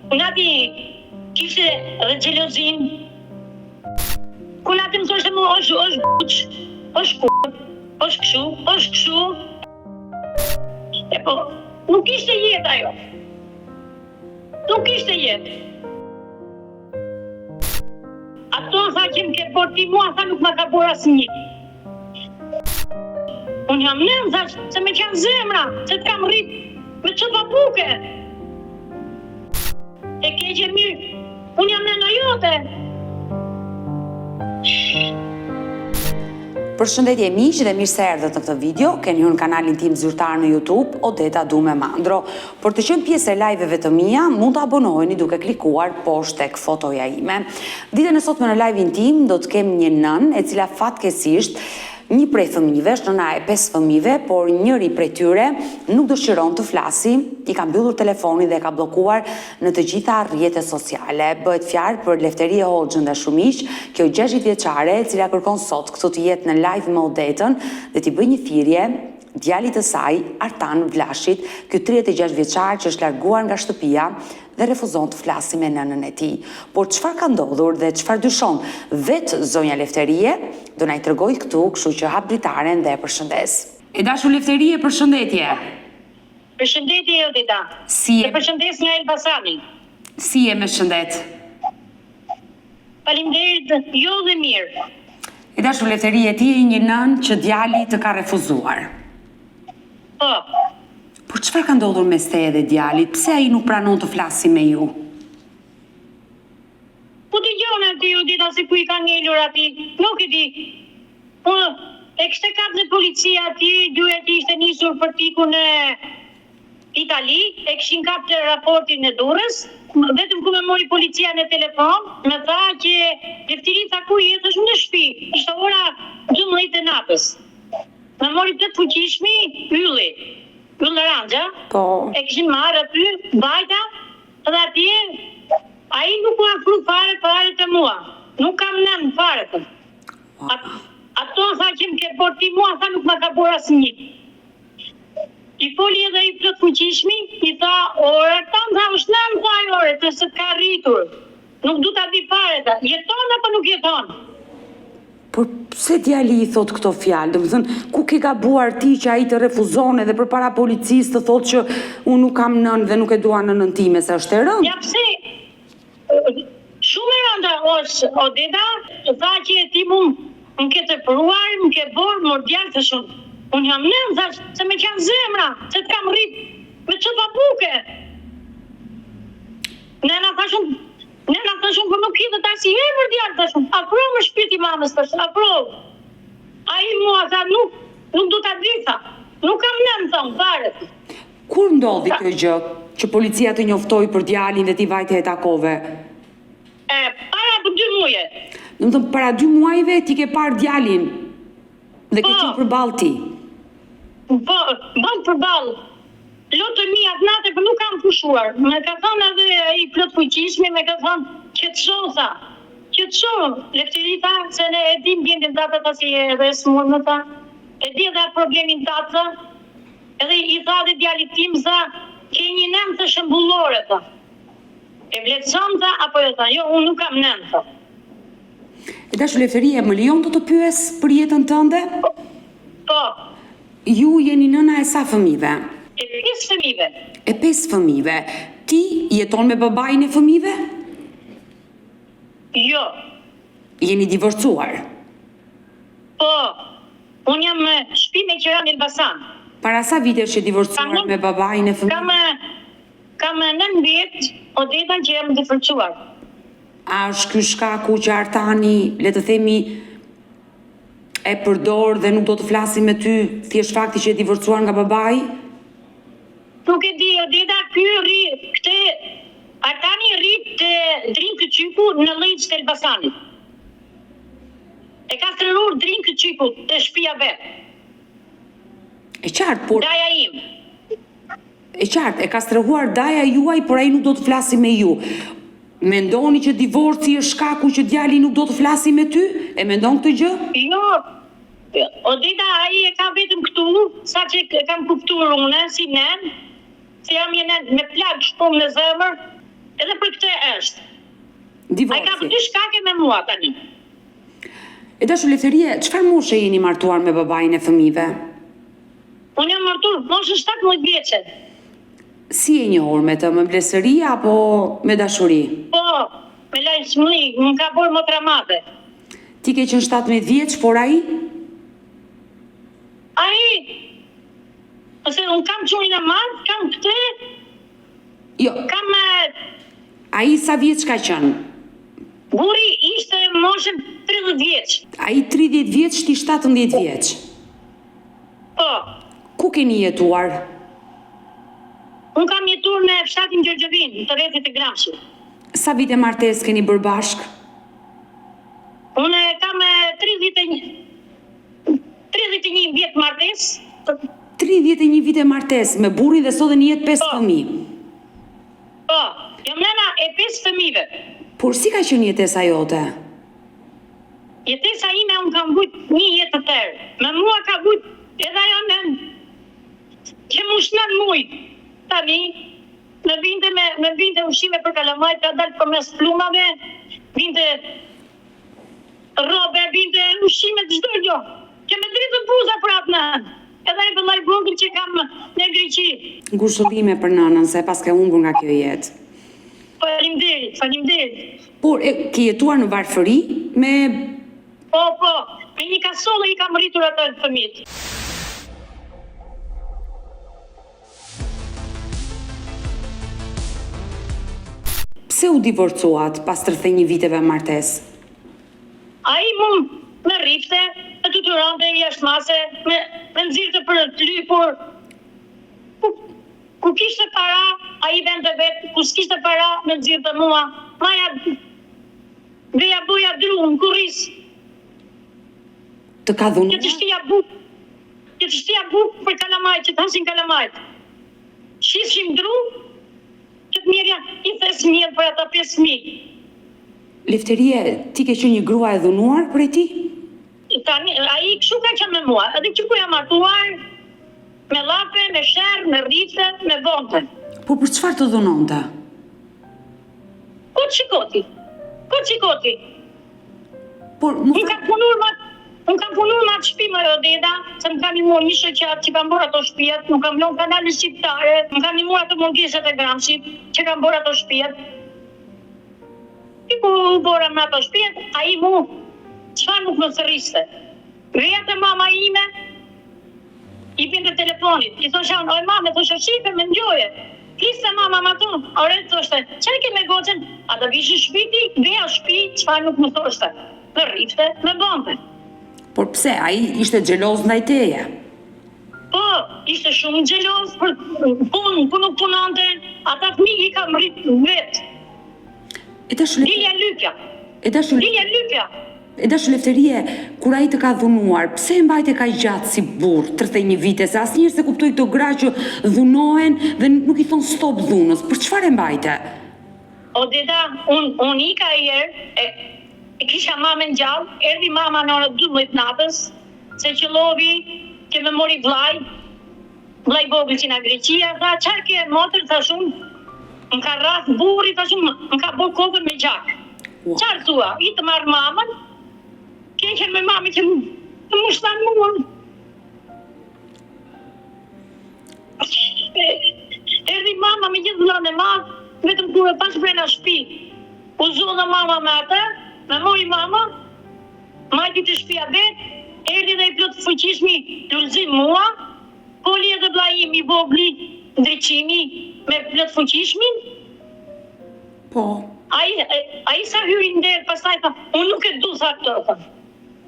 Unë ati kishte dhe gjelozin. Unë ati më thoshte mu është buq, është kur, është këshu. E po, nuk ishte jetë ajo. Nuk ishte jetë. Ato tha që më ke bërë ti mua, tha nuk më ka bërë asnjë. Unë jam nëmë, thash, se me kanë zemra, se të kam rrit me që papuke. E keqe mirë, unë jam nëna jote. Përshëndetje miq dhe mirë se erdhët në këtë video. Keni hyrë në kanalin tim zyrtar në YouTube, Odeta Dume Mandro. Për të qenë pjesë e live-eve të mia, mund të abonoheni duke klikuar poshtë tek fotoja ime. Ditën e sotme në live-in tim do të kem një nën e cila fatkeqësisht një prej fëmijëve, është nëna e 5 fëmijëve, por njëri prej tyre nuk dëshiron të flasi, i ka mbyllur telefonin dhe ka bllokuar në të gjitha rrjetet sociale. Bëhet fjalë për Lefterie Hoxhën dhe Shumiq, kjo 60 vjeçare e cila kërkon sot këtu të jetë në live me Odetën dhe t'i bëj një thirrje djalit të saj, Artan Vlashit, ky 36 vjeçar që është larguar nga shtëpia dhe refuzon të flasi me nënën e tij. Por çfarë ka ndodhur dhe çfarë dyshon vetë zonja Lefterie, do na i tregoj këtu, kështu që hap dritaren dhe e përshëndes. E dashur Lefterie, përshëndetje. Përshëndetje Odeta. Si e? Të përshëndes nga Elbasani. Si e me shëndet? Faleminderit, jo dhe mirë. E dashur Lefterie, ti je një nën që djali të ka refuzuar. Po. Por çfarë ka ndodhur mes teje dhe djalit? Pse ai nuk pranon të flasi me ju? Po t'i gjonë aty, Odeta, se ku i ka ngelur aty, nuk e di. Po, e kështë kapë në policia aty, dyja ti ishte nisur për tiku në Itali, e këshin kapë të raportin e Durrës, vetëm ku me mori policia në telefon, me tha që Lefteri tha ku jetë është në shtëpi, ishte ora 12 e natës. Me mori plot fuqishmi, ylli Rangja, Po. e kishin marrë aty, bajta, dhe atje, ai nuk u afru fare të mua. Nuk kam nën fare të. Ato tha që më ke bërë ti mua, tha nuk më ka bërë asnjë. I foli edhe i plot fuqishmi, i tha, ore, tha, është nën, tha, ore, të se ka rritur. Nuk du ta di fare të. Jeton apo nuk jeton? Por pse djali i thot këto fjalë? Domethënë, ku ke gabuar ti që ai të refuzon edhe përpara policisë të thotë që unë nuk kam nën dhe nuk e dua nënën time, se është e rëndë? Ja pse? Shumë e rënda është, Odeta, tha që ti më ke të përuar, më ke borë, më djalë të shumë. Unë jam nën, thash, se me kanë zemra, se të kam rrit me që papuke. Nena thashun, për nuk hitë ta si herë për djalë, thashun, afro më shpirti mamës, thashun, afro. Ai mua tha, nuk du ta di, tha, nuk kam nën, thonë, fare. Kur ndodhi kjo gjë, që policia të njoftoi për djalin dhe ti vajte e takove? Para për 2 muaje. Domethënë, para 2 muajve ti ke parë djalin dhe ke qenë përballë ti. Po, bën përballë. Lotë mi atë natë, për nuk kam pushuar. Me ka thonë edhe i plot fuqishmi, me ka thonë, qetëso, tha. Qetëso, Lefteri tha, se ne e dim gjendin datë ta si edhe smur më tha. E di edhe problemin datë, tha. Edhe i tha dhe djalit tim, tha, ke një nën të shëmbullore, tha. E vletëson, tha, apo jo, tha, jo, unë nuk kam nën, tha. E dashur Lefterie, më lejon të pyes për jetën tënde? Po. Ju jeni nëna e sa fëmijëve? E 5 fëmijëve. E 5 fëmijëve. Ti jeton me babain e fëmijëve? Jo. Jeni divorcuar? Po. Unë jam në shtëpi me qëran Elbasan. Para sa vitesh që divorcuar me babain e fëmijëve? Kam 9 vjet, Odeta, që jam divorcuar. A është ky shkaku që Artani, le të themi, e përdor dhe nuk do të flasi me ty, thjesht fakti që e divorcuar nga babai? Nuk e di, Odeta, Artani rrit të Drin Këqyku në Lejç të Elbasanit. E ka strehur Drin Këqyku të shtëpia vet. E qartë, por... Daja im. E qartë, e ka strehuar daja juaj, por ai nuk do të flasi me ju. Mendoni që divorci është shkaku që djali nuk do të flasi me ty? E mendon këtë gjë? Jo. Odeta, ai e ka vetëm këtu, sa që kam kuptuar unë, si nën, se jam një nën me plagë shpum në zemër, Edhe për këtë është. Ai ka Divorci. dy shkake me mua tani. E dashur Lefterie, çfarë moshe jeni martuar me babain e fëmijëve? Unë jam martuar moshën 17 vjeçe. Si e njohur me të, me blesëri apo me dashuri? Po, me lajshmëri, më ka bërë motramate. Ti ke qenë 17 vjeç, por ai? Ai, ose unë kam qurin e madh, kam këtë, Jo, kam ai sa vjeç ka qenë? buri ishte moshën 30 vjeç. Ai 30 vjeç, ti 17 vjeç. Po, Ku keni jetuar? unë kam jetuar në fshatin Gjergjevin, të rrethit të Gramshit. Sa vite martesë keni bërë bashk? Unë kam 31 vjet martesë. 31 vite martesë me burrin dhe sot një jetë 5 fëmijë. Po, jam nëna e 5 fëmijëve. Por si ka qenë jetesa jote? Jetesa ime unë kam vujt një jetë të tërë. Me mua ka vujt edhe ajo që më shnan mujt. Tani, me vinte ushqime për kalamajt, ka dalë përmes plumave, vinte robe, vinte ushqime të çdo gjë. Që me dritën buza prapë në. Edhe e vëllai vogël që kam në Greqi. Ngushëllime për nënën se pas ke humbur nga kjo jetë. Faleminderit. Por ke jetuar në varfëri me Po, me një kasollë i kam rritur atë fëmijët. Pse u divorcuat pas 31 viteve martesë? Ai me rrifte, me tuturante jashtëmase, me nxirrte për të lypur. Ku kishte para, ai vende vetë, ku s'kishte para, me nxirrte mua. Maja veja boja dru në kurris. Të ka dhunuar? Që të shtia buk për kalamajt, që të hasin kalamajt. Shishim dru, që të mirja i thes mirë për ata 5.000. Lefterie, ti ke qenë një grua e dhunuar për e ti? Tani, ai kështu ka qenë me mua, edhe që ku jam martuar, me lape, me sherr, me rrifte, me vonte. Po për çfarë të dhunonte? Kot shikoti. Por Unë kam punuar me atë shtëpi më Odeda, se më kanë ndihmuar një shoqat që kanë bërë ato shtëpiat, nuk kam lënë kanalin shqiptare, më kanë ndihmuar ato mungesat e Gramshit që kanë bërë ato shtëpiat. Ti ku bora me ato shtëpiat, ai mu çfarë nuk më thërriste. Vetë mama ime i binte telefonit, i thosha, oj mame, thosha shipe me ngjoje. Fliste mama ma tu, ore thoshte, çfarë ke me gocën? A do vish në shtëpi, veja shtëpi, çfarë nuk më thoshte. Me rrifte, me bombe. por pse ai ishte xheloz ndaj teje? Po, ishte shumë xheloz për punë, ku nuk punonte, ata fëmijë i kam rrit vetë. E dashur Lilja Lypja. E dashur Lefterie, kur ai të ka dhunuar, pse e mbajte kaq gjatë si burr, 31 vite, se asnjëherë se kuptoi këto gra që dhunohen dhe nuk i thon stop dhunës. Për çfarë e mbajte? Odeda, unë ika herë, e kisha mamën gjallë, erdhi mama në orën 12 natës, se qëllovi që me mori vllai vogël që nga Greqia, tha, çfarë ke motër, thash unë, më ka rrath burri, thash unë, më ka bërë kokën me gjak. Çfarë thua? I të marr mamën, keqen me mamën që më shtan mua. Erdhi mama me gjithë vëllën e madh, vetëm kur e pas brenda shtëpi. U zolla mama me atë, me mori mama, majti të shtëpia vetë, erdhi dhe i plot fuqishmi lulzim mua, poli edhe vllai im i vogli, ndriçimi, me plot fuqishmin. Po. Ai sa hyri nder, pastaj tha, unë nuk e du, tha këto, tha.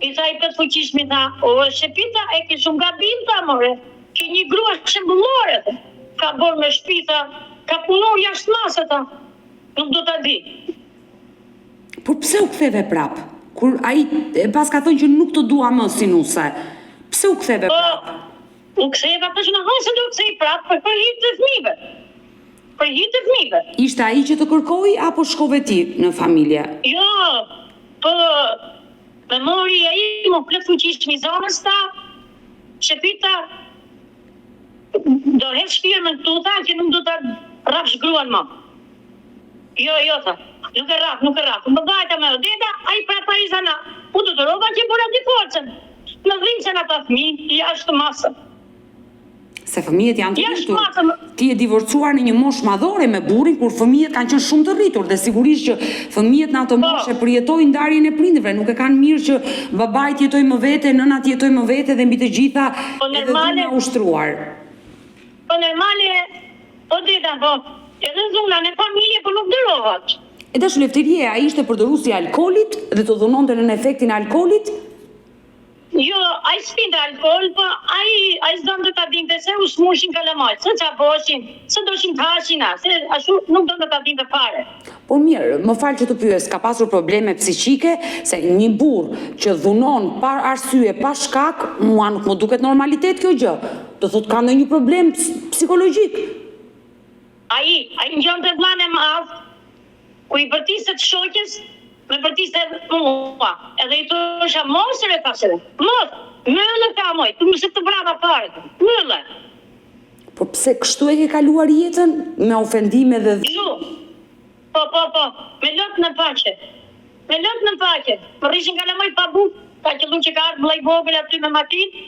I tha i plot fuqishmi, tha, o, shepita, e ke shumë gabim, tha, more, ke një grua shembullore, tha. Ka bërë me shtëpi, tha, ka punuar jashtë mase, tha. Nuk do ta di. Por pse u ktheve prap? Kur ai pas ka thënë që nuk të dua më si nuse. Pse u ktheve prap? U ktheva tash në hosën do u kthej prap për hir të fëmijëve. Për hir të fëmijëve. Ishte ai që të kërkoi apo shkove ti në familje? Jo, po me mori ai më plot fuqishmi zonës ta, shepita do hedh shpirën në tuta që nuk do ta rrafsh gruan më. Jo, tha. Nuk e rraf. Më vajta me Odeta, a i pra Parizana. U të rova që bura di forcën. Në dhimë se në ta fëmi, jashtë masë. Se fëmijët janë të Jashtë rritur. masë. Ti e divorcuar në një moshë madhore me burrin, kur fëmijët kanë qenë shumë të rritur dhe sigurisht që fëmijët në ato moshë përjetojnë ndarjen e prindërve, nuk e kanë mirë që babai të jetojë më vete, nëna të jetojë më vete dhe mbi të gjitha edhe dhuna ushtruar. Po normale, Odeta, po, edhe zuna në familje, po nuk dërovat. E dash Lefterie, ai ishte përdoruesi i alkoolit dhe të dhunonte në efektin e alkoolit? Jo, a i s'pinte alkohol, po a i s'don të ta dinte se u smushin kalamajt, se qa boshin, se doshin t'hashina, se ashtu nuk do të ta dinte fare. Po mirë, më falë që të pyes, ka pasur probleme psiqike, se një burr që dhunon pa arsye, pa shkak, mua nuk më duket normalitet kjo gjë. Do thot ka ndonjë problem psikologjik. A i ngjon të vllane madh, ku i bërtiset shokjes, me bërtiset mua. Edhe i thosha, mos e thashe, mos, mëllë ka moj, të mëse të brava fare, mëllë. Po pse kështu e ke kaluar jetën me ofendime dhe Po, me lot në faqe. Më rrishin kalamoj pa buk, ka qëllu që ka ardhë vllai vogël aty me makinë.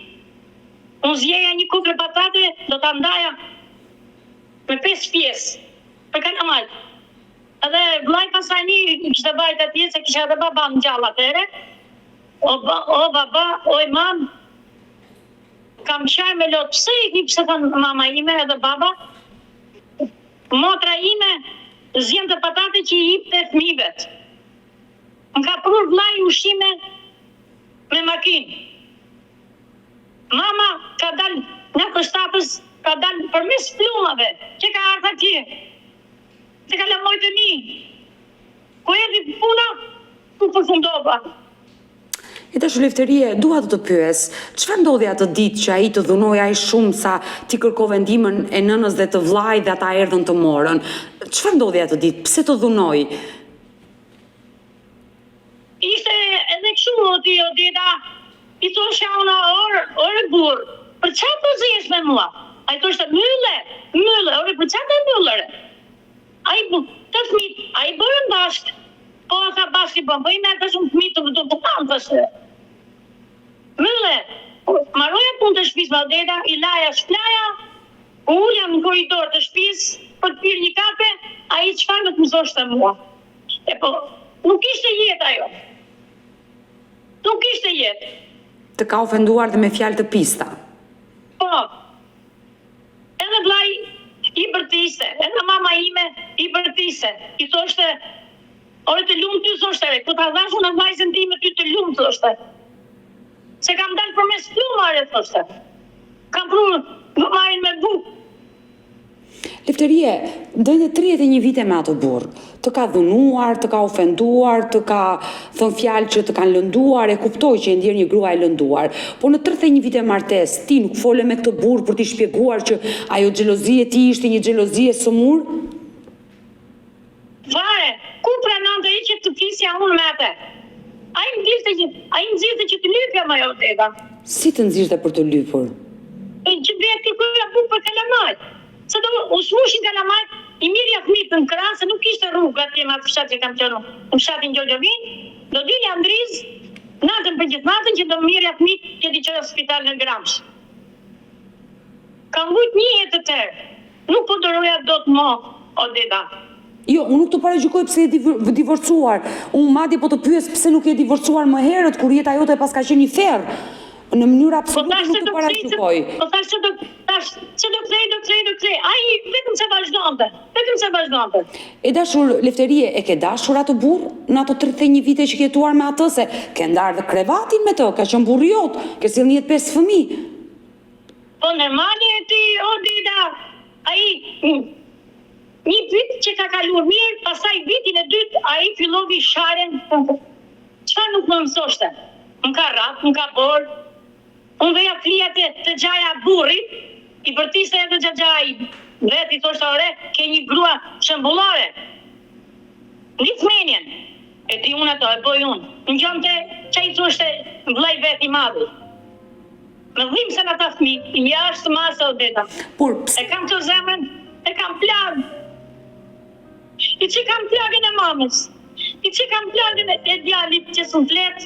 Unë zjeja një kufër patate, do ta ndaja me 5 pjesë, për kalamaj. Edhe vllai pasani kishte bajt atje se kisha edhe baba në gjallë atere. O baba, o i mam, kam qaj me lot, pse i kipse thënë mama ime edhe baba, motra ime zjen të patate që i jip të fëmijëvet. Më ka prur vllai ushqime me makinë. Mama ka dalë nga kështapës, ka dalë përmes plumave, që ka ardhë atje. Se ka lëmojtë e mi. Ku edhi puna, ku përfundova. E tash Lefterie, dua të pyes, çfarë ndodhi atë ditë që ai të dhunoi aq shumë sa ti kërkove ndihmën e nënës dhe të vllajt dhe ata erdhën të morën? Çfarë ndodhi atë ditë? Pse të dhunoi? Ishte edhe kështu ti Odeta, i thosha una orë burr, për çfarë po zihesh me mua? Ai thoshte mylle, ore për çfarë myllëre? Ai të fëmijët, ai bërën bashkë. Po tha bashkë po bëjmë ata shumë fëmijë të bëtan. Mylle, marroja punë të shtëpisë me Odeta, i laja shplaja, ulja në korridor të shtëpisë për të pirë një kafe, ai çfarë më të mësoshte mua. E po, nuk ishte jetë ajo. Nuk ishte jetë. Të ka ofenduar dhe me fjalë të pista. Po. Edhe vllai i bërtiste, edhe mama ime i bërtiste. I thoshte, ore të lumë ty, thoshte, ku ta dhash unë vajzën time ty të lumë, thoshte. Se kam dalë përmes plumare, thoshte. Kam prur më marrin me bukë. Lefterie, ndonjë 31 vite me atë burr. Të ka dhunuar, të ka ofenduar, të ka thënë fjalë që të kanë lënduar, e kuptoj që e ndjer një grua e lënduar. Po në 31 vite martesë, ti nuk fole me këtë burr për t'i shpjeguar që ajo xhelozi e ti ishte një xhelozi e sëmur? Fare, ku pranonte ai që të flisja unë me atë? Ai nxirrte që të lypja më Odeta. Si të nxirrte për të lypur? Që vetë kërkoja bukë për kalamajt. Se do u smushin kalamajt, i mirja fëmijët në krah, se nuk ishte rrugë atje me atë fshat që kam qenë në fshatin Gjogjovin, do dilja ndriz, natën për gjithë natën që do mirja fëmijët që t'i çojë në spital në Gramsh. Kam vujt një jetë të tërë. Nuk po dëroja dot më, Odeta. Jo, unë nuk të paragjykoj pse je divorcuar. Unë madje po të pyes pse nuk je divorcuar më herët kur jeta jote pas ka qenë një ferr. Në mënyrë absolute nuk të paragjykoj. Po tash që do kthej. Ai vetëm se vazhdonte. E dashur Lefterie, e ke dashur atë burr në ato 31 vite që ke jetuar me atë, se ke ndarë dhe krevatin me të, ka qenë burri jot, ke sjellë një 5 fëmijë. Po normali e ti, Odeta. Ai një vit që ka kaluar mirë, pastaj vitin e dytë ai fillovi sharen. Çfarë nuk më mësoshte? Më ka rrap, më ka bor. Unë veja flia të gjaja burrit, i bërtiste edhe gjajaj vetë i thoshte ore, ke një grua shembullore. Një thmenjen, e ti unë ato, e bëj unë. Në gjëmë të që i thoshte vllai vetë i madhi. Me dhimë se në ta fmi, jashtë masë Odeta. Por pse? E kam të zemrën, e kam plan. Ti që kam plagën e mamës, ti që kam plagën e djalit që s'u flet.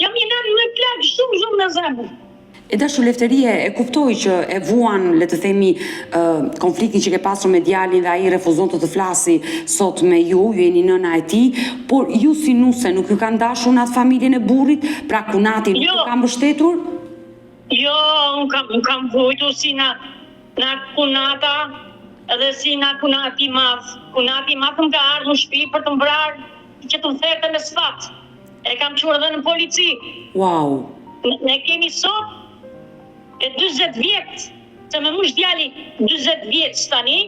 Jam një nën me plagë shumë në zemër. E dashu Lefterie, e kuptoj që e vuan, le të themi, konfliktin që ke pasur me djalin dhe ai refuzon të flasi sot me ju jeni nëna e tij, por ju si nuse nuk ju kanë dashur në atë familjen e burrit, pra Kunati nuk ju ka mbështetur? Jo, unë kam vujtu si na Kunata, edhe si na Kunati madh. Kunati madh më ka ardhur në shtëpi për të vrarë që të therte me sfat. E kam qurë edhe në polici. Wow. Ne kemi sot e 20 vjetë, se me mush djali 20 vjetë tani,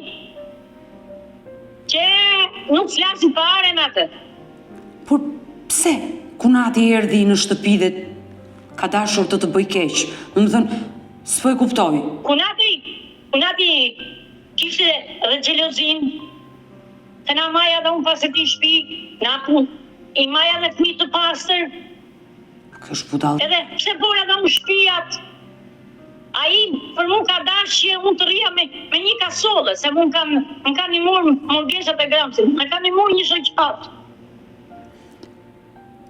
që nuk flasin fare me atë. Por pse Kunati erdhi në shtëpi dhe ka dashur të bëj keq? Do të thënë, s'po e kuptoj. Kunati kishte edhe xhelozin, se na maja dhe unë pas e ti shtëpi, na punë. I maja dhe fëmijë të pastër. Kjo është budall. Edhe pse bora dhe unë shtëpiat. Ai për mua ka dashje unë të rria me një kasolle, se më ka ndihmuar mungesat e gramsit. Më ka ndihmuar një shoqat.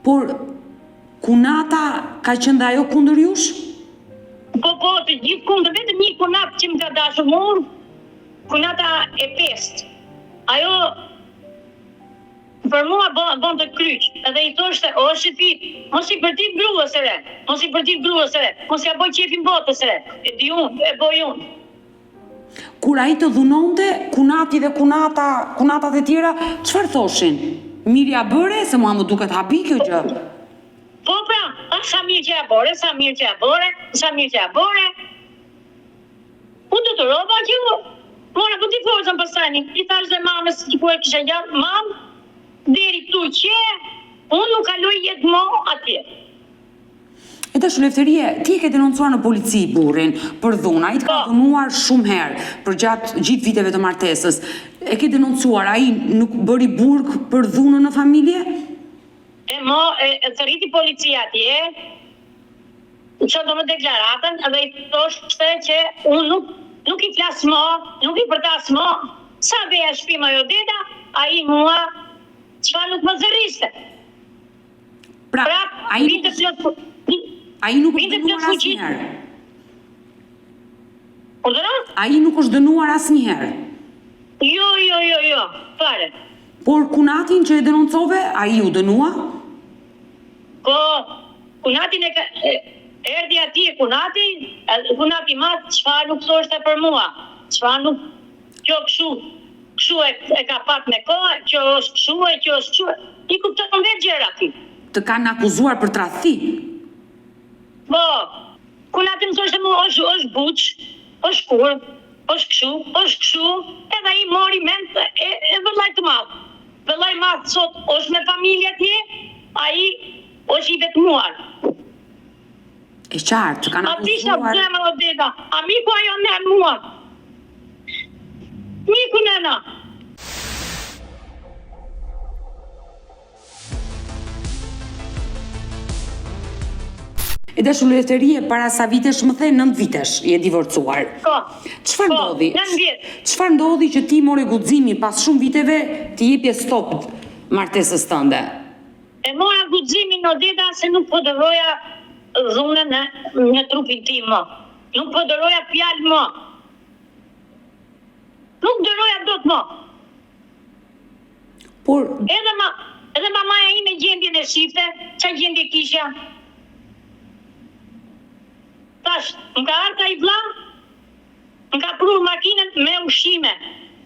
Por Kunata ka qenë dhe ajo kundër jush? Po, të gjithë kundër, vetëm një Kunat që më ka dashur mua, Kunata e pestë. Ajo për mua bon të kryq, edhe i thoshte, o shefi, mos i përtit gruas e re, mos ja boj qefin botës e re, e boj unë. Kur ai të dhunonte, Kunati dhe kunatat e tjera, çfarë thoshin? Mirja bëre, se mua më duket habi kjo gjë. Po pra, sa mirë që ja bore. Unë të roba kjo, mora po ti forëzën pasani, i thash dhe mamës që po e kisha gjallë, mamë, deri tu që unë nuk kaloj jetë mo atje. E dashu Lefterie, ti e ke denoncuar në polici burrin për dhunë, ai të ka dhunuar shumë herë për gjatë gjithë viteve të martesës. E ke denoncuar, ai nuk bëri burg për dhunën në familje? E të rriti policia atje, që do më deklaratën, edhe i thoshte që unë nuk i flas mo, nuk i përtas mo, sa veja shpima jo deda, ai mua çfa nuk më zërriste. Pra, ai nuk është dënuar asnjëherë. Urdhëro? Ai nuk është dënuar asnjëherë. Jo, fare. Por Kunatin që e denoncove, ai u dënua? Po, Kunatin erdhi atje Kunati madh, çfarë nuk thoshte për mua. Çfarë nuk kjo kështu e ka pak me kohë, që është kështu. I kupton vetë gjëra ti. Të kanë akuzuar për tradhti. Po, Kunati më thoshte mua është buç, është kurrë, është kështu, edhe ai mori mend e vëllai të madh. Vëllai madh sot është me familje atje, ai është i vetmuar. E qartë, të kanë akuzuar. A tisha zemër o deda, amiku ajo ne mua. Miku nena. E dashu Lefterie, para sa vitesh më the 9 vitesh je divorcuar. Po. Çfarë ndodhi? 9 vjet. Çfarë ndodhi që ti more guximin pas shumë viteve të jepje stop martesës tënde? E mora guximin o deda se nuk po dëroja dhunën në trupin tim më. Nuk po dëroja fjalë më. Nuk dëroja dot më. Por edhe mamaja ime gjendjen e shifte, ç'a gjendje kisha? Tash, më ka ardhur ai vlla, më ka prur makinën me ushqime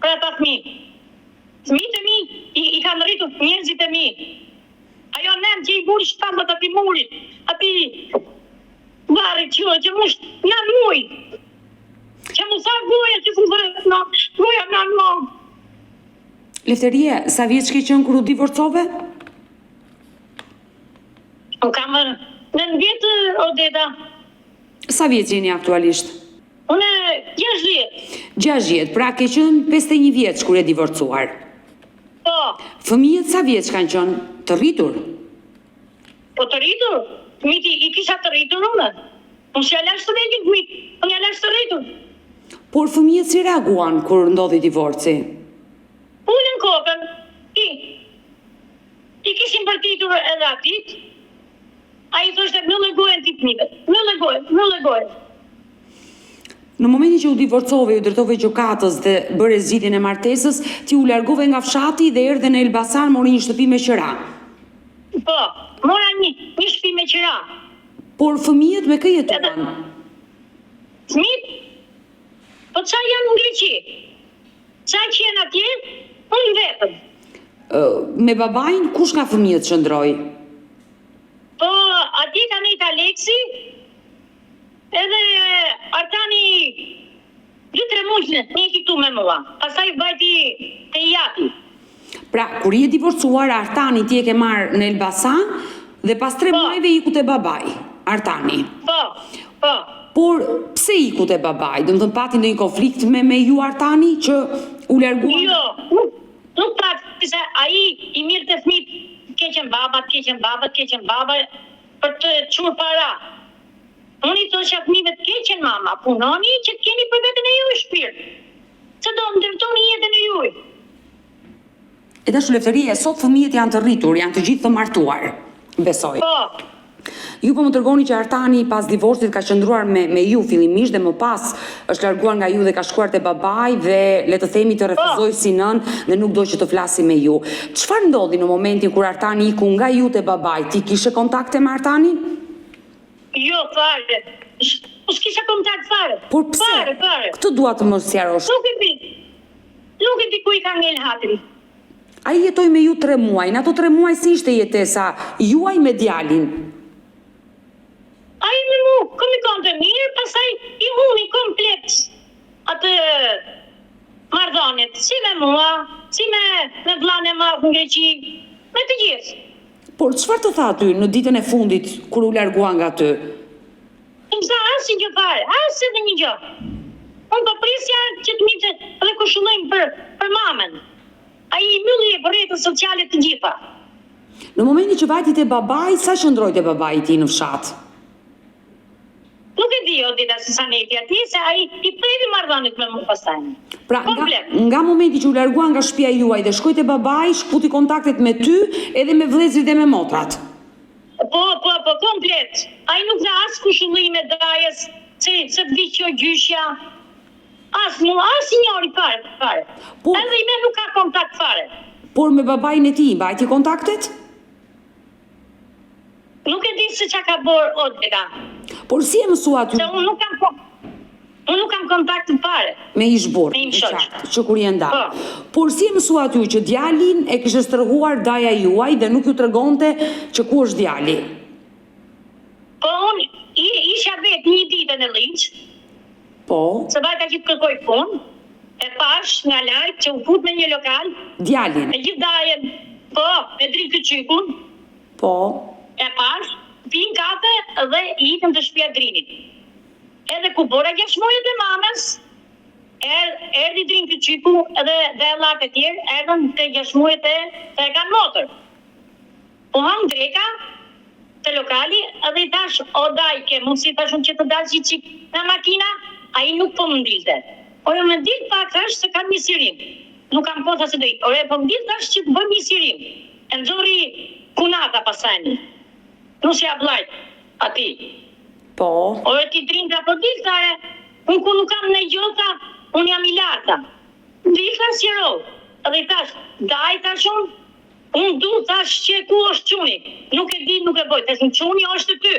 për ata fëmijë. Fëmijët e mi i kanë rritur njerëzit e mi. Ajo nën që i buri shtambat ati murit, ati varri që mush në muj. Që mu sa goja që fëndërët në goja në në. Lefterie, sa vjeç ke qenë kur u divorcove? Unë kam 9 vjetë, Odeta. Sa vjeç jeni aktualisht? Unë 6 vjetë. 6 vjetë, pra ke qenë 51 vjeç kur e divorcuar. Po. Fëmijët sa vjeç kanë qenë? Të rritur? Po të rritur? Fëmijët i kisha të rritur unë. Unë që ja lash të rritur fëmijët. Unë ja lash të rritur. Por fëmijët si reaguan kur ndodhi divorci? Ullën kokën, i kishin përtitur edhe atit, a i thoshte më lëgojnë ti fëmijët, më lëgojnë. Në momentin që u divorcove, ju drejtove gjykatës dhe bëre zgjidhjen e martesës, ti u largove nga fshati dhe erdhe në Elbasan, mori një shtëpi me qira. Po, mora një shtëpi me qira. Por fëmijët me kë jetovan? Fëmijët? Po qa janë në Greqi? Qa që janë atje? Unë vetëm. Me babajnë, kush nga fëmijët qëndroi? Po, atje ka nejtë Aleksi, edhe Artani 2-3 muajnë njëti këtu me mua. Pastaj vajti te jati. Pra, kur je divorcuar, Artani ti e ke marrë në Elbasan dhe pas 3 muajve iku te babaj, Artani. Po. Por pse iku te babaj? Domethënë pati ndonjë konflikt me ju Artani që u larguan? Jo, nuk pati se ai i mirë të fëmijët, keqen baba për të çuar para. Unë i thosha fëmijëve të keqen mama, punoni që të keni për veten e juaj shpirt. Që do ndërtoni jetën e juaj. E dashu Lefterie, sot fëmijët janë të rritur, janë të gjithë të martuar, besoj. Po. Ju po më tregoni që Artani pas divorcit ka qëndruar me ju fillimisht dhe më pas është larguar nga ju dhe ka shkuar te babai dhe le të themi të refuzoi si nën dhe nuk do që të flasi me ju. Çfarë ndodhi në momentin kur Artani iku nga ju te babai? Ti kishe kontakte me Artanin? Jo, fare. S'kisha kontakt fare. Por pse? Fare. Këtë dua të më sqarosh. Nuk e di ku i ka ngel hatri. Ai jetoi me ju 3 muaj. Në ato 3 muaj si ishte jetesa juaj me djalin? Ai me mu, komikon të mirë, pasaj i huni komplet atë marrëdhëniet, si me mua, si me vllain e madh në Greqi, me të gjithë. Por çfarë të tha ty në ditën e fundit kur u largua nga ty? Më tha asnjë gjë fare, as edhe një gjë. Unë po prisja që të mitë dhe kushullojmë për mamën. Ai i mylli për rrjetet sociale të gjitha. Në momentin që vajti te babai, sa qëndroi te babai ti në fshat? Nuk e di o dita se sa neti ati, se ai i previ marrëdhëniet me mua pastaj. Pra, nga momenti që u largua nga shtëpia juaj dhe shkoi te babai, shkputi kontaktet me ty edhe me vëllezërit dhe me motrat. Po, komplet. Ai nuk dha as kushullime dajes, se të viqo gjyshja. As njëri fare. Edhe i me nuk ka kontakt fare. Por me babain e ti, mbajti kontaktet? Nuk e di se çka ka bërë Odeta. Por si e mësua ty? Se unë nuk kam kontakt fare. Me ishburr, që kur je ndarë. Por si e mësua ty që djalin e kishte stërhuar daja juaj dhe nuk ju tregonte që ku është djali? Po unë isha vetë një ditë në Linç. Po. Se vajta që të kërkoj punë, e pash nga lajt që u fut në një lokal. Djalin. E gjithë dajen, po, e dritë këqykun. Po. E pash, pin kafe dhe i itëm të shtëpia Drinit. Edhe ku bora 6 muajt e mamës, erdi Drin këqyku edhe dhe lart e tjerë, erdhën të 6 muajt e kanë motër. Po hang dreka të lokali edhe i thash, o daj, ke mundësi thashun që të dalë qik nga makina, a i nuk po më ndilte. O jo më ndilt pak thash se kam një sirim. Nuk kam po thasë dojtë. Ore, po më ndilt thash që të bëjmë një sirim. E nëzori kunata pasajni. Nusja blajt, ati. Po. Ore ti Drinta, po diltare, unë ku nuk kam në gjota, unë jam i larta. Dilta sjero, edhe i thash, daj thashun, unë du thash që ku është quni. Nuk e di, nuk e boj, thashun quni është ty.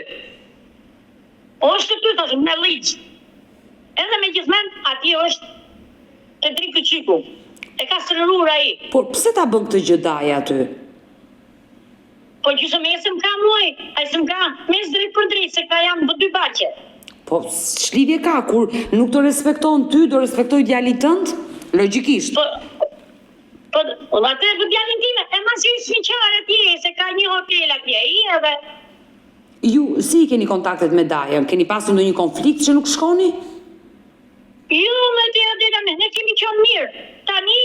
Është ty, thashun, në liqë. Edhe me gjithmen, ati është të Drin këqyku. E ka sërërur ai. Por pse ta bën këtë gjë daja aty? Po gjysë me se më ka muaj, a se më ka mes drejt për drejt, se ka janë bë 2 baqe. Po, ç'lidhje ka, kur nuk të respekton ty, do respektoj djalit tënd? Logjikisht. Po, atë për djalin time, e mas ju shmiqar atje, se ka një hotel atje, i edhe... Ju, si keni kontaktet me Dajën? Keni pasur ndonjë konflikt që nuk shkoni? Jo, me të edhe me, ne kemi qenë mirë. Tani,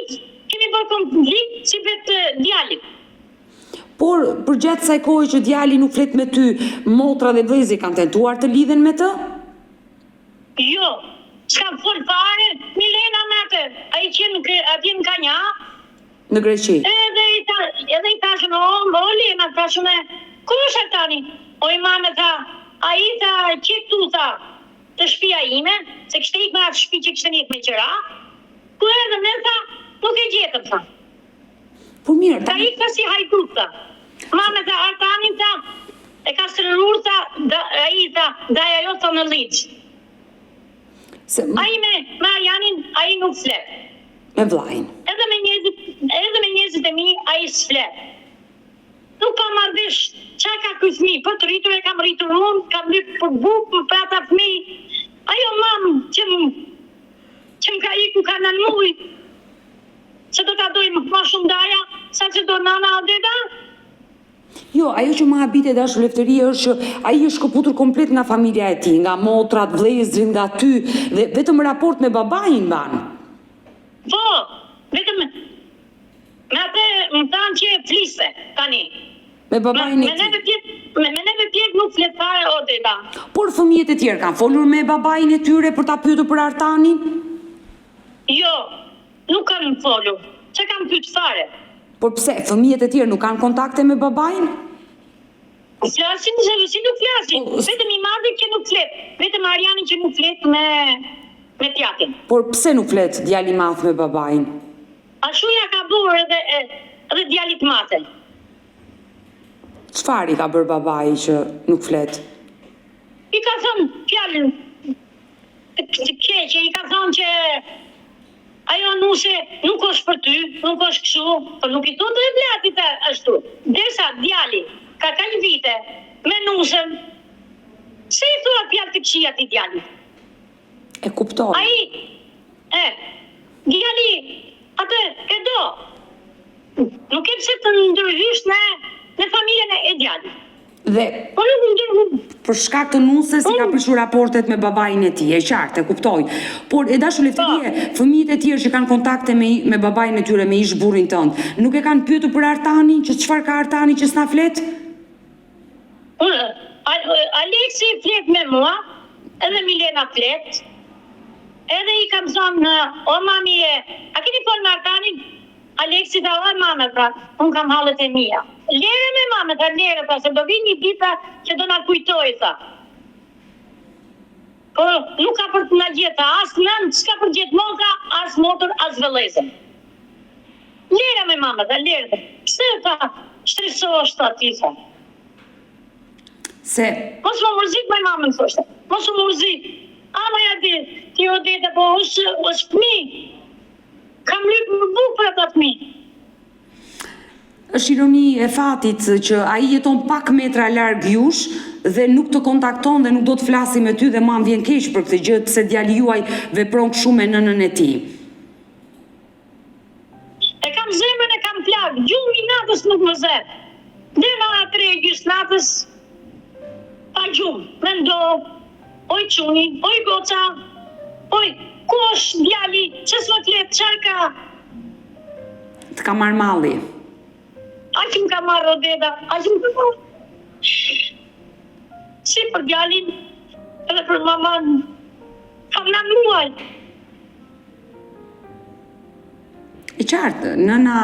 kemi bërë konflikt si vetë djalit. Por, për gjatë kësaj kohe që djali nuk flet me ty, motra dhe vëllezërit kanë tentuar të lidhen me të? Jo, s'kam fol fare, Në Greqi. Edhe i tashën, o Lena, tashën e, ku është tani? O i mame tha, a i tha, që këtu tha, të shtëpia ime, se kështë ikë me atë shtëpi që kështë njët me qëra, ku edhe me tha, nuk e gjetëm tha. Po mirë, Ta ikë tha si hajdut tha. Mame tha, Artanin tha, e ka sërërur tha, a i tha, daja jo tha në liqë. A i me Marianin, a i nuk flet. Me vlajnë. Edhe me njerëzit e mi, a i s'flet. Nuk ka marrëvesh qa ka ky fëmijë, për të rritur e kam rritur unë, kam lypë për bukë, për ata fëmijë. Ajo mamë që më ka iku ka në mujë, që do t'a dojmë ma shumë daja, sa që do nana Odeta. Jo, ajo që më habite dashur Lefteri është që ai është shkëputur komplet nga familja e tij, nga motrat, vëllezërit, nga ty, dhe vetëm raport me babain ban. Po, vetëm me atë më thanë që e fliste, tani. Me babain e Me tij. neve pjetë nuk flet fare Odeta. Por fëmijët e tjerë kanë folur me babain e tyre për ta pyetur për Artanin? Jo, nuk kanë folur. Që kanë pyet fare? Por pse, fëmijët e tjerë nuk kanë kontakte me babain? Flasin, si nuk flasin. Vetëm i madhi që nuk flet. Vetëm Ariani që nuk flet me tjatin. Por pse nuk flet djali i madh me babain? Ashtu ja ka bërë edhe djalit mate. Çfarë i ka bërë babai që nuk flet? I ka thënë fjalën të keqe, i ka thënë që ajo nuse nuk është për ty, nuk është kështu, po nuk i thotë e blatit ashtu. Derisa djali ka kaq vite me nusën, se i thua fjalë të këqija ti djalit. E kuptoj. Djali, atë e do. Nuk e pse të ndërhysh në familjen e djalit. Dhe Po nuk ndërhysh. për shkak të nusës i ka prishur raportet me babain e tij, e qartë, e kuptoj. Por e dashur Lefterie, fëmijët e tjerë që kanë kontakte me babain e tyre, me ish burrin tënd, nuk e kanë pyetur për Artanin, që çfarë ka Artani që s'na flet? Aleksi flet me mua, edhe Milena flet. Edhe i kam thënë, o mami a keni fol me Artanin? Aleksi tha, o mame, pra, unë kam hallet e mia. Lere me mame, tha, lere, pra, se do vi një dita që do na kujtoj, tha. Po, nuk ka për të na gjeta, as nën, s'ka për gjetë motra, as motor, as vëllezën. Lere me mame, tha, lere. Pse, tha, shtresohesh ati, tha. Se Mos më mërzit, me mamën, thoshte. Mos më mërzit. Ama ja di, ti Odeta, po është fëmi. Kam lypë më bukë për ata fëmi. është ironi e fatit që ai jeton pak metra larg jush dhe nuk të kontakton dhe nuk do të flasi me ty dhe ma më vjen keq për këtë gjë se djali juaj vepron kështu me nënën e tij. E kam zemrën, e kam plagë. Gjumë i natës nuk më zet. Deva a 3 gjys natës, pa gjumë. Me ndo, oj quni, oj goca, oj, ku është djali, që s'më flet, qarë ka? Të ka marrë malli. A që më ka marrë Odeta, a që më ka marrë. Si për djalin, edhe për maman, kam në muaj. E qartë, nëna,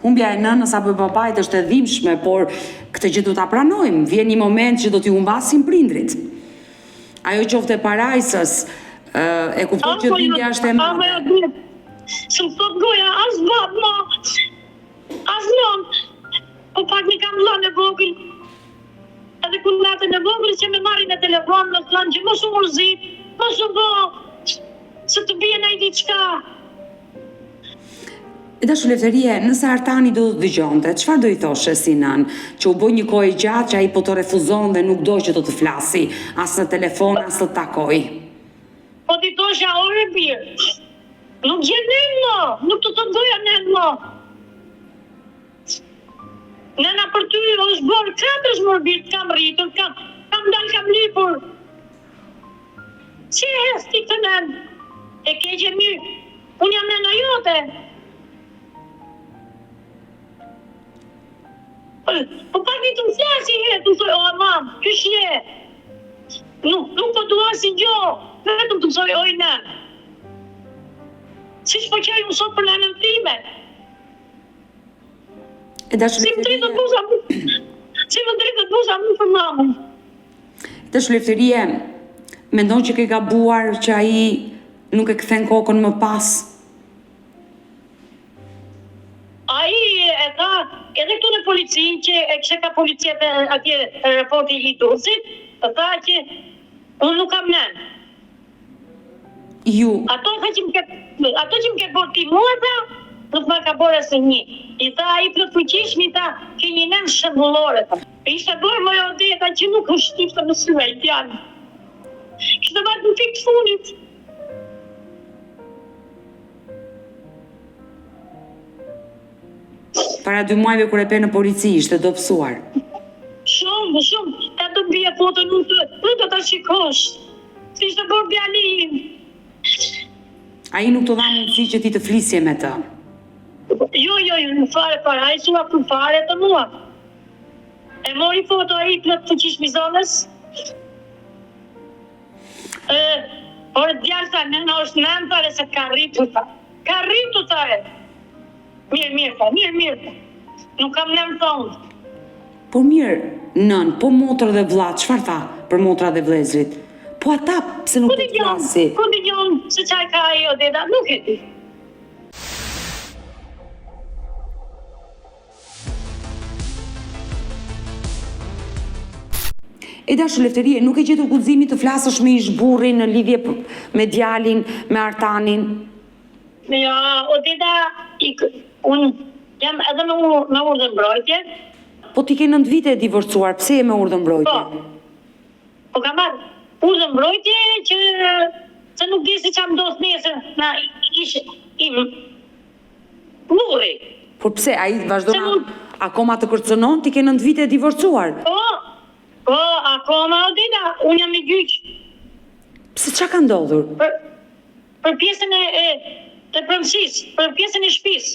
humbja e nënës apo e babait është e dhimbshme, por këtë gjë do ta pranojmë. Vjen një moment që do t'i humbasim prindrit. Ajo qoftë e parajsës, e kuptoj që dhimbja është e madhe. Së më thot goja, as bab, ma, as non, po pak një kam lënë e vogël. Edhe ku natën e vogël që me marrin e telefon, më thonë që mos u mërzit, mos u bo, se të bie në i diçka. E dashur Lefterie, nëse Artani do të dëgjonte, çfarë do i thoshe si nën, që u bë një kohë gjatë që ai po të refuzon dhe nuk do që do të flasi, as në telefon, as të takoj. Po ti thosha ore birë, nuk gjen nën mo, nuk të goja nën mo. Nëna për ty është bërë 4 shmërbit, kam rritur, kam dalë, kam lypur. Si e hes ti të nën? E keqe mirë, unë jam nëna jote. Po pak një të më flasi herë, të më thoi, o mam, kysh je? Nuk po të asin gjo, vetëm të më thoi, oj nën. Si shpo qaj unë sot për nënën time. E dash Si më drejtë të busha mu për mamën. Dash Lefterie, mendon që ke gabuar që ai nuk e kthen kokën më pas? Ai e tha, edhe këtu në polici, që e kështë ka policia atje raporti i Durrësit, e tha që unë nuk kam nën. Ato që më ke bërë ti mua, tha, nuk më ka bërë asë një. I tha, i plot fuqishëm, i tha, ke një nën shëmbullore, tha. Ishte bërë më odeta që nuk është shtifta në sy ai fjalë. Kishte bërë në fikë funit. Para 2 muajve kur e pe në polici, ishte dobësuar. Shumë, ta do bje foto, nuk do ta shikosh. Si ishte bërë bjalin. Ai nuk të dha mundësi që ti të flisje me të. Jo, në fare, ai sua për fare të mua. E mori foto ai plot fuqish mizonës. Por djalë tha, nëna është nën, thare se ka rritur, tha. Ka rritur, thare. Mirë, tha. Nuk kam nën thonë. Po mirë, nën, po motër dhe vlla, çfarë tha për motra dhe vëllezrit? Po ata pse nuk të flasi? Po digjon se çaj ka ajo deda, nuk e di. E dash Lefterie, nuk e gjetur guximin të flasësh me ish burrin në lidhje me djalin, me Artanin? Jo, o deda, unë jam edhe me urdhër mbrojtje. Po ti ke 9 vite e divorcuar, pse je me urdhër mbrojtje? Po kam marrë urdhër mbrojtje që nuk di si çfarë ndodh nesër na ish im burri. Por pse ai vazhdon akoma të kërcënon? Ti ke 9 vite e divorcuar. Po, akoma o dita, unë jam në gjyq. Pse çka ka ndodhur? Për pjesën të premësisë, për pjesën e shtëpisë.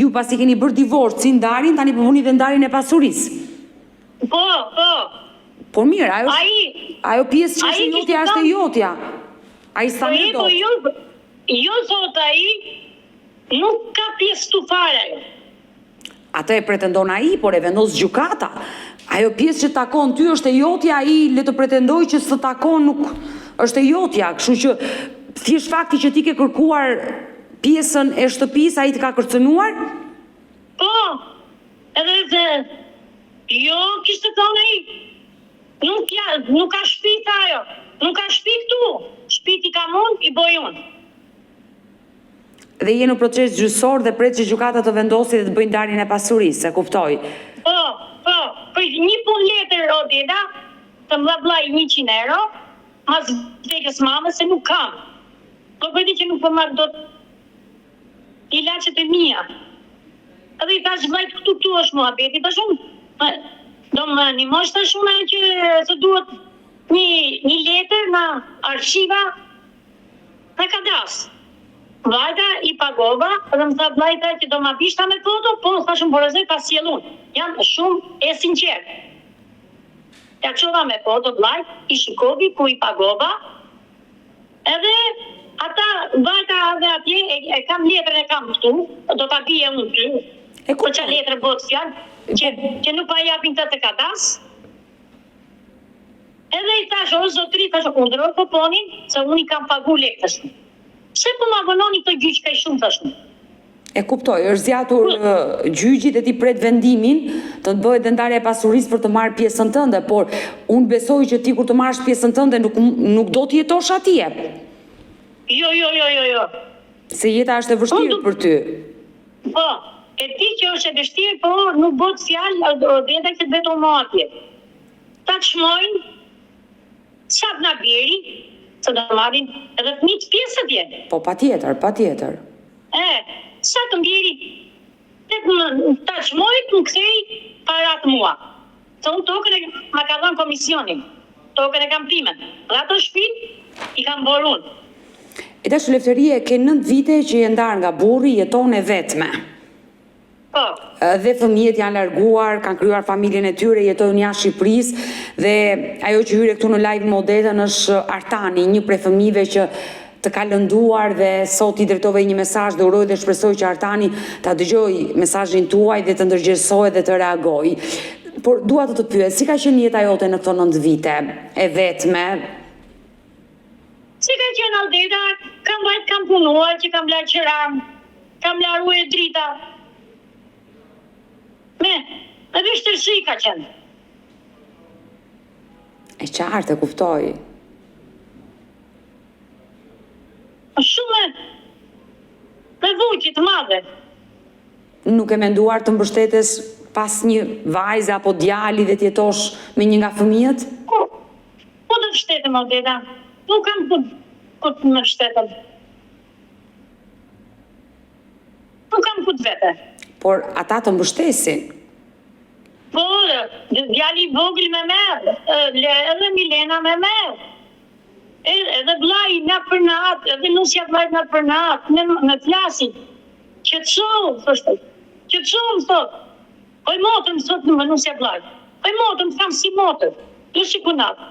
Ju pasi keni bërë divorcin, ndarjen, tani po vuni dhe ndarjen e pasurisë. Po. Po mirë, ajo pjesë që është jotja është e jotja. Ai sa më do. Po jo thot ai, nuk ka pjesë tu fare ajo. Atë e pretendon ai, por e vendos gjykata. Ajo pjesë që takon ty është e jotja, ai le të pretendoj që s'të takon nuk është e jotja, kështu që thjesht fakti që ti ke kërkuar pjesën e shtëpisë, ai të ka kërcënuar? Po. Edhe se jo kishte thonë ai. Nuk ka shtëpi ajo. Nuk ka shtëpi këtu. Shtëpi kam unë, i boj unë. Dhe je në proces gjyqësor dhe pret që gjykata të vendosi dhe të bëjë ndarjen e pasurisë, e kuptoj. Po. Për një pun letër, o deda, të më vllai 100 euro, mas vdekjes mamës se nuk kam. Po përdi që nuk po marrë do të ilaçet e mia. Edhe i thash vllajt këtu është muhabeti, tash unë do më animosh tash unë që se duhet një letër në arshiva në kadastër. Vllajta i pagova, edhe më tha vllajta që do ma bishta me foto, po thashëm porozoj pas sjellun. Jam shumë e sinqertë. Ja çova me foto vllajt, i shikovi ku i pagova. Edhe ata vllajta edhe atje e kam letrën e kam këtu, do ta bie unë ty. Po çfarë letër bëhet fjalë që nuk pa japin të kadastër. Edhe i thash, o zotëri, thash, undëroj poponin, se unë i kam pagu lekës. Pse po ma vononi të gjyq kaq shumë tash? E kuptoj, është zgjatur gjyqi dhe ti pret vendimin të bëhet ndarja e pasurisë për të marrë pjesën tënde, por unë besoj që ti kur të marrësh pjesën tënde nuk do të jetosh atje. Jo. Se jeta është e vështirë për ty. Po, e di që është e vështirë, por nuk bëhet fjalë deta që vetëm më atje. Ta çmojnë sa na bjeri, se do marrin edhe fëmijët pjesë atje. Po patjetër. Sa të mbjeri, ta çmojt më kthej parat mua. Se unë tokën e ma ka dhënë komisionin, tokën e kam timen. Dhe ato shtëpi i kam bërë unë. E tash Lefterie, ke 9 vite që je ndarë nga burri, jeton e vetme. Po. Dhe fëmijët janë larguar, kanë krijuar familjen e tyre, jetojnë jashtë Shqipërisë dhe ajo që hyre këtu në live modetën është Artani, një prej fëmijëve që të ka lënduar dhe sot I drejtove një mesazh dhe uroj dhe shpresoj që Artani ta dëgjoj mesazhin tuaj dhe të ndërgjegjësoj dhe të reagoj. Por dua të pyes, si ka qenë jeta jote në këto 9 vite e vetme? Si ka qenë Aldeta, kam punuar, që kam larë qëram, kam laru e drita. Me vështërsi ka qenë. E qartë, e kuptoj. Shumë me vujtje të madhe. Nuk e menduar të mbështetes pas një vajze apo djali dhe t'jetosh me një nga fëmijët? Po të mbështetem, Aldeta. Nuk kam ku të mbështetem. Nuk kam ku të vete. Por ata të mbështesin. Po, djali vogël me merë, edhe Milena me merë. Edhe vlaj nga për natë, edhe nusja vlajt nga për natë, me flasin. Qetësohu, thoshte. Qetësohu, thot. Oj motëm, thot në nusja vlajt. Oj motëm, tham si motëm. Në shikunatë.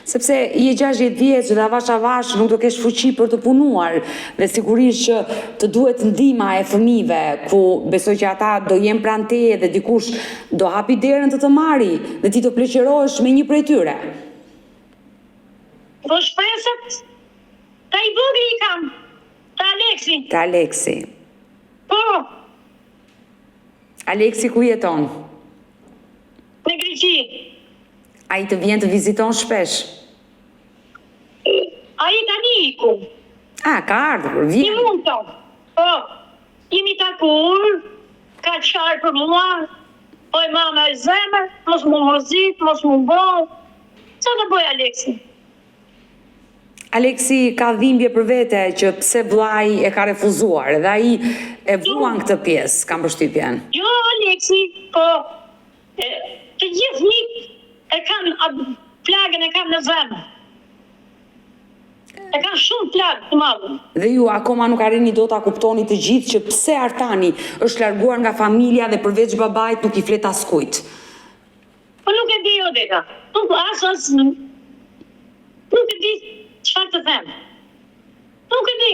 Sepse je 60 vjeç dhe avash nuk do kesh fuqi për të punuar dhe sigurisht që të duhet ndihma e fëmijëve ku besoj që ata do jenë pranë teje dhe dikush do hapi derën të marri dhe ti të pleqërohesh me një prej tyre. Po shpresat, ta I vogël I kam, ta Aleksi. Ta Aleksi. Po, Aleksi ku jeton? në Greqi. Ai të vjen të viziton shpesh? Ai tani iku. Ka ardhur, I vjen. mund të. Po, jemi takur, ka qarë për mua. Oj mama e zemër, mos mu mërzit, mos mu bëllë. Sa të bëj Aleksi? Aleksi ka dhimbje për vete që pse vllai e ka refuzuar dhe ai e vuan këtë pjesë, kam përshtypjen. Jo, Aleksi, po, të gjithë fëmijët e kanë plagën e kanë në zemër. E kanë shumë plagë të madhe. Dhe ju akoma nuk arrini do ta kuptoni të gjithë që pse Artani është larguar nga familja dhe përveç babait nuk I flet askujt. Po nuk e di Odeta. Nuk e di çfarë të them. Nuk e di.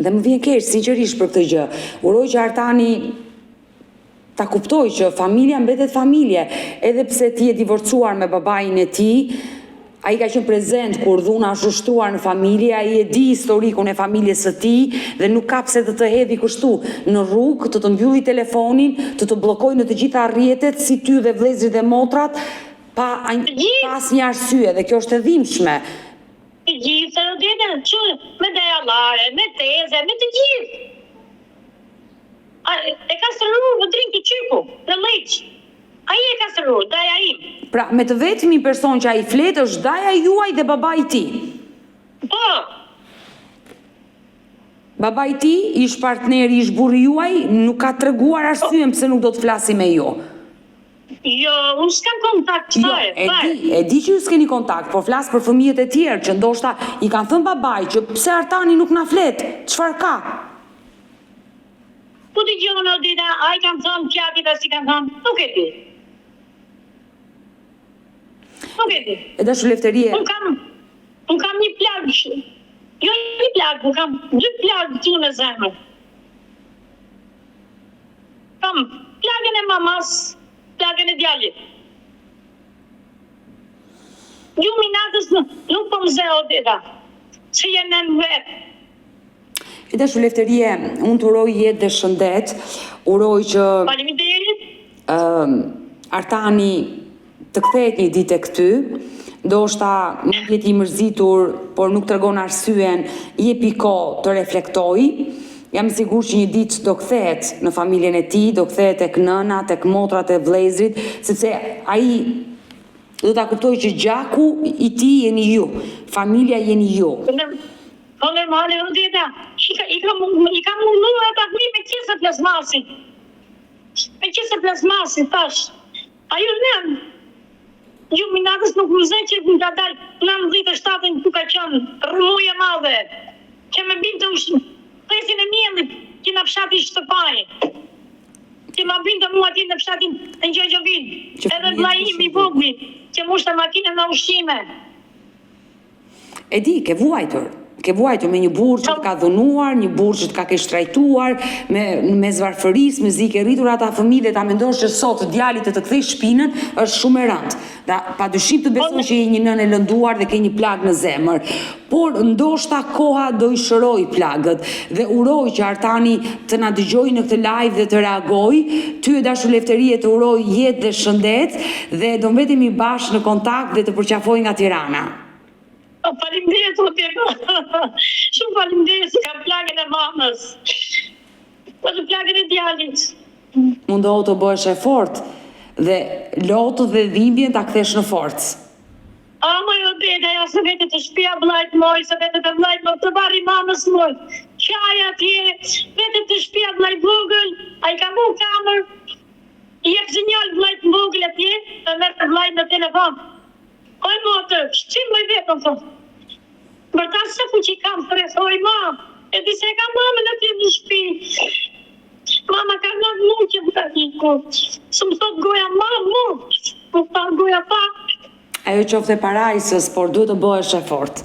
Dhe më vjen keq sinqerisht për këtë gjë. Uroj që Artani ta kuptoj që familja mbetet familje, edhe pse ti je divorcuar me babain e tij, ai ka qenë prezent kur dhuna është ushtruar në familje, ai e di historikun e familjes së tij dhe nuk ka pse të hedhi kështu në rrugë, të mbylli telefonin, të bllokojë në të gjitha rrjetet si ty dhe vëllezërit dhe motrat pas një arsye dhe kjo është e dhimbshme. Të gjithë, që me dejallare, me teze, me të gjithë. E ka sërru vëdrin të qyku, në leq. Ai e ka sërru, daja im. Pra, me të vetmi person që ai flet është daja juaj dhe babai I tij. Po. Babai I tij ish partneri, ish burri juaj, nuk ka treguar arsyen pse nuk do të flasi me ju. Jo, unë s'kam kontakt fare. E di që ju s'keni kontakt, por flas për fëmijët e tjerë që ndoshta I kanë thënë babai që pse Artani nuk na flet, çfarë ka? Po të gjohën Odeta, ai kanë thënë pjatit a si kanë thënë, nuk e di. Nuk e di. E dashu Lefterie. Unë kam një plagë shumë. Jo një plagë, unë kam 2 plagë të në zemër. Kam plagën e mamas, plagën e djalit. Ju minatës nuk po më ze Odeta, që jenë në vetë. E dashu Lefterie, unë të uroj jetë dhe shëndet, uroj që Faleminderit. Artani të kthehet një ditë tek ty, ndoshta mund jetë I mërzitur, por nuk tregon arsyen, jepi kohë të reflektoj. Jam sigur që një ditë do kthehet në familjen e tij, do kthehet tek nëna, tek motrat e vëllezrit, sepse ai do ta kuptoj që gjaku I tij jeni ju, familja jeni ju. Po normale, Odeta, I ka mundu e ta fmi me qesë plasmasin. Me qesë plasmasin, tash. Ajo nëmë, ju minatës nuk më zë që më ka dalë 97 ku ka qënë rëmuj e madhe, që me binte presin e mjellit, që në fshati Shtëpani. Që ma binte mua ti në fshatin në Gjogjovin, edhe vlajim I vogli, që mushte makinën në ushqime. E di, ke vuajtur. Ke vuajtur me një burrë që të ka dhunuar, një burrë që të ka keq trajtuar, me zvarfërisë, me zi ke rritur ata fëmijë dhe ta mendosh që sot djalit të kthej shpinën është shumë e rëndë. Padyshim të besoj që je një nënë e lënduar dhe ke një plagë në zemër. Por ndoshta koha do i shëroj plagët dhe uroj që Artani të na dëgjojë në këtë live dhe të reagojë. Ty e dashur Lefterie të uroj jetë dhe shëndet dhe do mbetemi bashkë në kontakt dhe të përqafoj nga Tirana. Faleminderit o Tjeko. Shumë faleminderit se kam plagën e mamës. Po të plagën e djalit. Mundohu të bëhesh e fortë dhe lotët dhe dhimbjen ta kthesh në forcë. Moj o dede, ja se vete të shtëpia vllajt moj, se vete të vllajt moj, të barri mamës moj. Qaj atje, vete të shtëpia vllajt vogël, a i ka mu kamër, i jep sinjal vllajt vogël atje, të merr të vllajt në telefon. Oj motër, shqim moj vetëm thonë. Bërta se fuqi kam oj ma, e di se ka mamën atje në shtëpi. Mama ka nga muqe më të hiko. Së më thot goja ma, më thot goja pa. Ajo qofte parajsës, por duhet të bëhesh e fortë.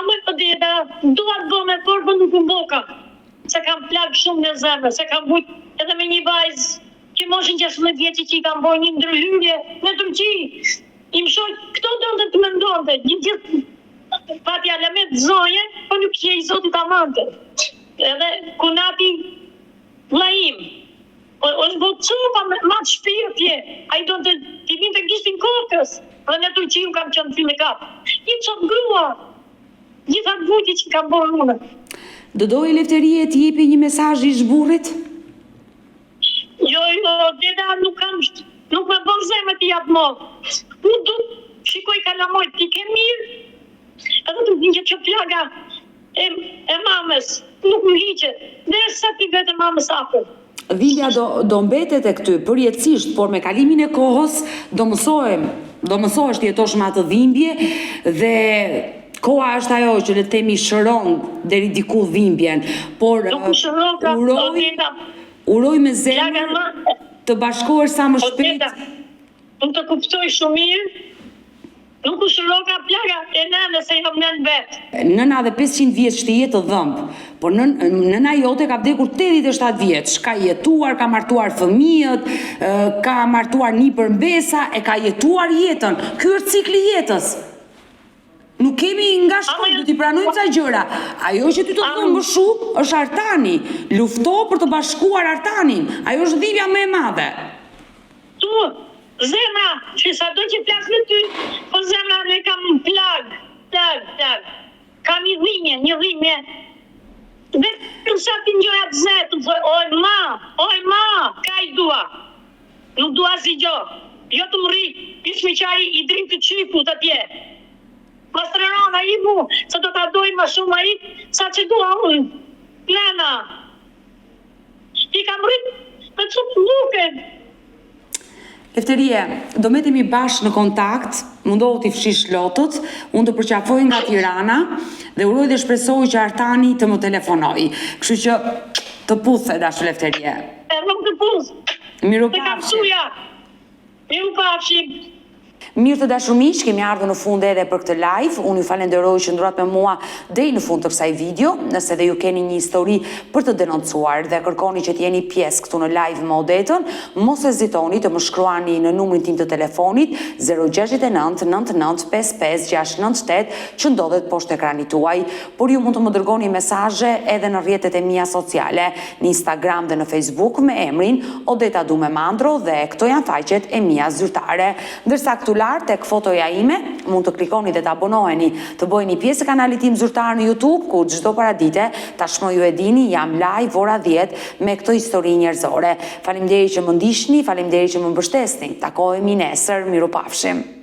Moj po dida, duat bë me fortë, po nuk më boka. Se kam plagë shumë në zemër, se kam bujt edhe me një vajzë që moshin 16 vjeçi që i kam bojë një ndërhyrje në Turqi. I më shoj, këto donte të më ndonte, një gjithë pati alamet zonje, po nuk që i zotit amante. Edhe kunati vlajim. është bo cupa ma të shpirtje, a i donte t'i vinë të gishtin kokës, dhe në Turqi u kam qënë fil e kapë. Një qëtë grua, gjithat vujti që kam bërë unë. Do dojë Lefterie t'i jepi një mesazh i zhburrit? Jo, deda nuk me bon zemë t'i japë modë. Unë du, shikoj kalamojt, t'i ke mirë, edhe të një që plaga e mamës, nuk më hiqe, dhe sa t'i vete mamës apër. Dhimbja do mbetet e këty përjetësisht, por me kalimin e kohës do mësohesh të jetosh me atë dhimbje dhe koha është ajo që le të themi shëron deri diku dhimbjen, por uroj me zemër të bashkohesh sa më shpejt. Unë të kuptoj shumë mirë, nuk u shëroka plaga e nënë se jam nënë vetë. Nëna dhe 500 vjeç të jetë dhëmbë, por nëna jote ka vdekur 87 vjeç, ka jetuar, ka martuar fëmijët, ka martuar një përmbesa, e ka jetuar jetën. Ky është cikli jetës. Nuk kemi nga shkoj, du t'i pranojmë ca gjëra. Ajo që ty të thëmë më shumë është Artani. Lufto për të bashkuar Artanin. Ajo është dhimbja më e madhe. Tu, zemra, që sa do që plak në ty, po zemra ne kam plag. Kam një dhimbje. Vetëm sa t'i njoja të zetë, oj ma, ka i dua. Nuk dua si gjo. Jo të më rri, ishmi qaj i drimë të qiput atje. Mastrerona i mu, se do t'a dojnë ma shumë a i, sa që dua unë. Nena, i kam rritë me cupë luke. Lefterie, do metemi bashkë në kontakt, mundohu t'i fshish lotët, unë të përqafoj nga Tirana dhe uroj dhe shpresoj që Artani të më telefonoj. Kështu që të puthe, dashur Lefterie. Nuk të puth. Miru Të kam suja. Miru pafshim. Mirë të dashur miq, kemi ardhur në fund edhe për këtë live. Unë ju falenderoj që ndruat me mua deri në fund të kësaj video. Nëse dhe ju keni një histori për të denoncuar dhe kërkoni që t'jeni pjesë këtu në live me Odetën, mos hezitoni të më shkruani në numrin tim të telefonit 069 99 55 698 që ndodhet poshtë ekranit tuaj, por ju mund të më dërgoni mesazhe edhe në rrjetet e mia sociale, në Instagram dhe në Facebook me emrin Odeta Dume Mandro dhe këto janë faqet e mia zyrtare. Ndërsa këtu tek fotoja ime, mund të klikoni dhe të abonoheni, të bëjeni pjesë e kanalit tim zyrtar në YouTube, ku çdo paradite, tashmë ju e dini, jam live ora 10 me këto histori njerëzore. Faleminderit që më ndiqni, faleminderit që më mbështesni. Takohemi nesër, mirupafshim.